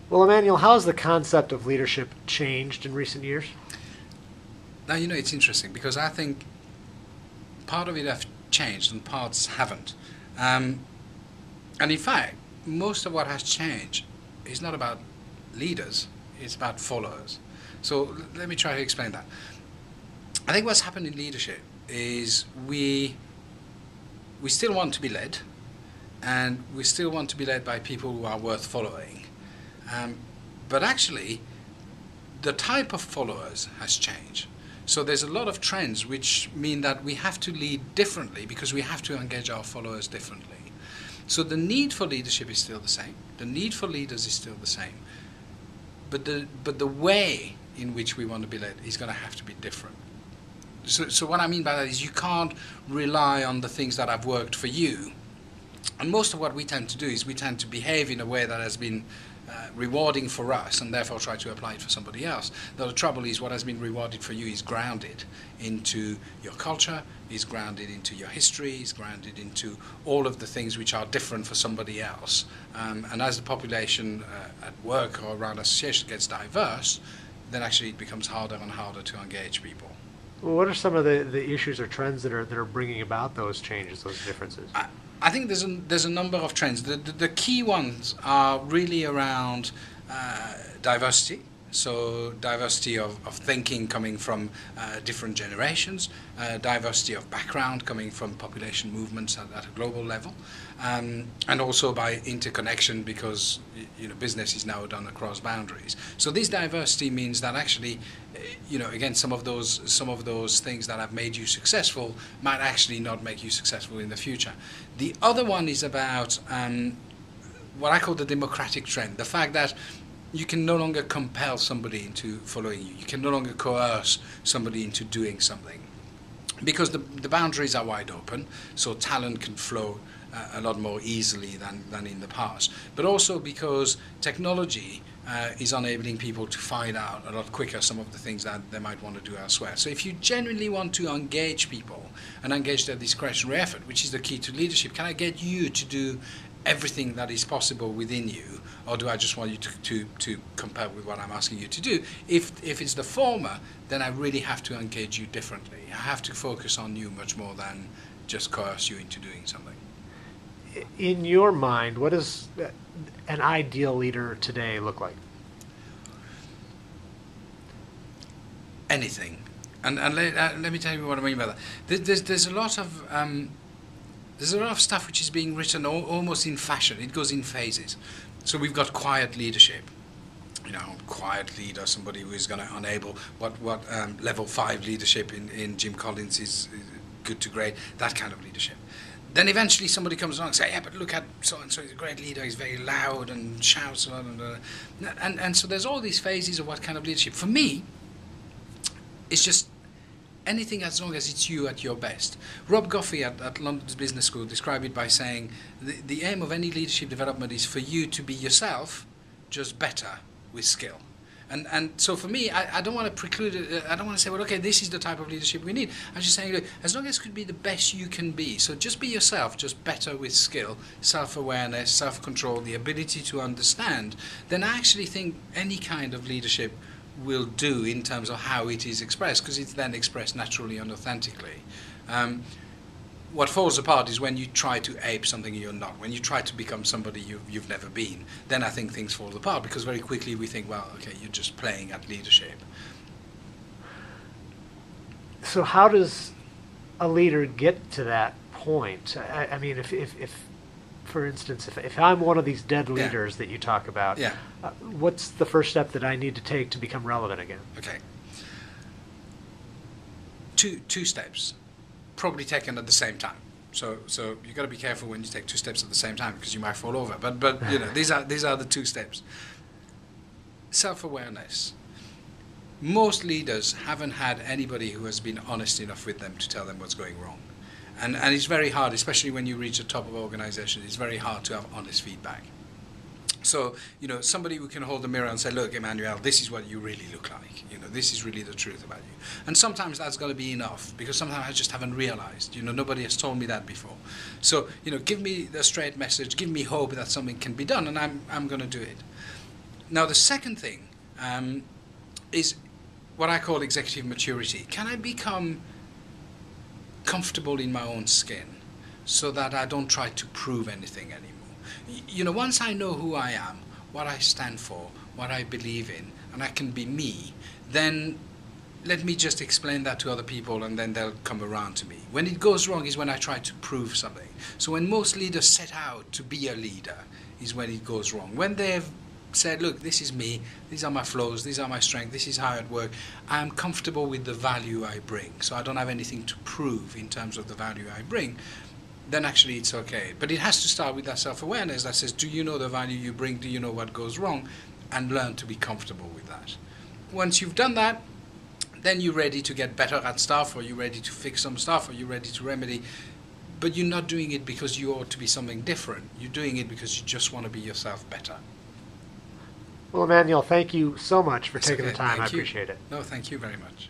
Well, Emmanuel, how has the concept of leadership changed in recent years? Now, it's interesting because I think part of it have changed and parts haven't. Um, and in fact, most of what has changed is not about leaders, it's about followers. So let me try to explain that. I think what's happened in leadership is we still want to be led, and we still want to be led by people who are worth following. Um, but actually, the type of followers has changed. So there's a lot of trends which mean that we have to lead differently because we have to engage our followers differently. So the need for leadership is still the same. The need for leaders is still the same. But the way in which we want to be led is going to have to be different. So what I mean by that is you can't rely on the things that have worked for you. And most of what we tend to do is we tend to behave in a way that has been rewarding for us and therefore try to apply it for somebody else. Though the trouble is what has been rewarded for you is grounded into your culture, is grounded into your history, is grounded into all of the things which are different for somebody else. And as the population at work or around association gets diverse, then actually it becomes harder and harder to engage people. Well, what are some of the issues or trends that are bringing about those changes, those differences? I think there's a number of trends. The key ones are really around diversity. So diversity of thinking coming from different generations, diversity of background coming from population movements at a global level, and also by interconnection because business is now done across boundaries. So this diversity means that actually, again, some of those things that have made you successful might actually not make you successful in the future. The other one is about what I call the democratic trend, the fact that you can no longer compel somebody into following you. You can no longer coerce somebody into doing something because the boundaries are wide open, so talent can flow a lot more easily than in the past. But also because technology is enabling people to find out a lot quicker some of the things that they might want to do elsewhere. So if you genuinely want to engage people and engage their discretionary effort, which is the key to leadership, can I get you to do everything that is possible within you, or do I just want you to compare with what I'm asking you to do? If it's the former, then I really have to engage you differently. I have to focus on you much more than just coerce you into doing something. In your mind, what does an ideal leader today look like? Anything. And let me tell you what I mean by that. There's a lot of stuff which is being written almost in fashion. It goes in phases. So we've got quiet leadership. Quiet leader, somebody who is going to enable what level 5 leadership in Jim Collins is good to great, that kind of leadership. Then eventually somebody comes along and says, yeah, but look at so-and-so, he's a great leader, he's very loud and shouts a lot. And so there's all these phases of what kind of leadership. For me, it's just anything as long as it's you at your best. Rob Goffey at London's Business School described it by saying the aim of any leadership development is for you to be yourself, just better with skill. And so for me, I don't want to preclude it. I don't want to say, well, okay, this is the type of leadership we need. I'm just saying, look, as long as it could be the best you can be. So just be yourself, just better with skill, self-awareness, self-control, the ability to understand, then I actually think any kind of leadership will do in terms of how it is expressed, because it's then expressed naturally and authentically. What falls apart is when you try to ape something you're not, when you try to become somebody you've never been. Then I think things fall apart because very quickly we think, well, okay, you're just playing at leadership. So how does a leader get to that point? I mean, if for instance, if I'm one of these dead leaders that you talk about, what's the first step that I need to take to become relevant again? Okay. Two steps. Probably taken at the same time. So you've got to be careful when you take 2 steps at the same time because you might fall over. But these are the 2 steps. Self-awareness. Most leaders haven't had anybody who has been honest enough with them to tell them what's going wrong. And it's very hard, especially when you reach the top of organizations, it's very hard to have honest feedback. So, somebody who can hold the mirror and say, look, Emmanuel, this is what you really look like. This is really the truth about you. And sometimes that's got to be enough, because sometimes I just haven't realized. Nobody has told me that before. So, give me the straight message, give me hope that something can be done, and I'm going to do it. Now, the second thing is what I call executive maturity. Can I become comfortable in my own skin so that I don't try to prove anything anymore? Once I know who I am, what I stand for, what I believe in, and I can be me, then let me just explain that to other people, and then they'll come around to me. When it goes wrong is when I try to prove something. So when most leaders set out to be a leader is when it goes wrong. When they've said, look, this is me, these are my flaws, these are my strengths, this is how it works, I'm comfortable with the value I bring, so I don't have anything to prove in terms of the value I bring, then actually it's okay. But it has to start with that self-awareness that says, do you know the value you bring, do you know what goes wrong, and learn to be comfortable with that. Once you've done that, then you're ready to get better at stuff, or you're ready to fix some stuff, or you're ready to remedy. But you're not doing it because you ought to be something different. You're doing it because you just want to be yourself better. Well, Emmanuel, thank you so much for That's taking okay. the time. Thank I you. appreciate it. No, thank you very much.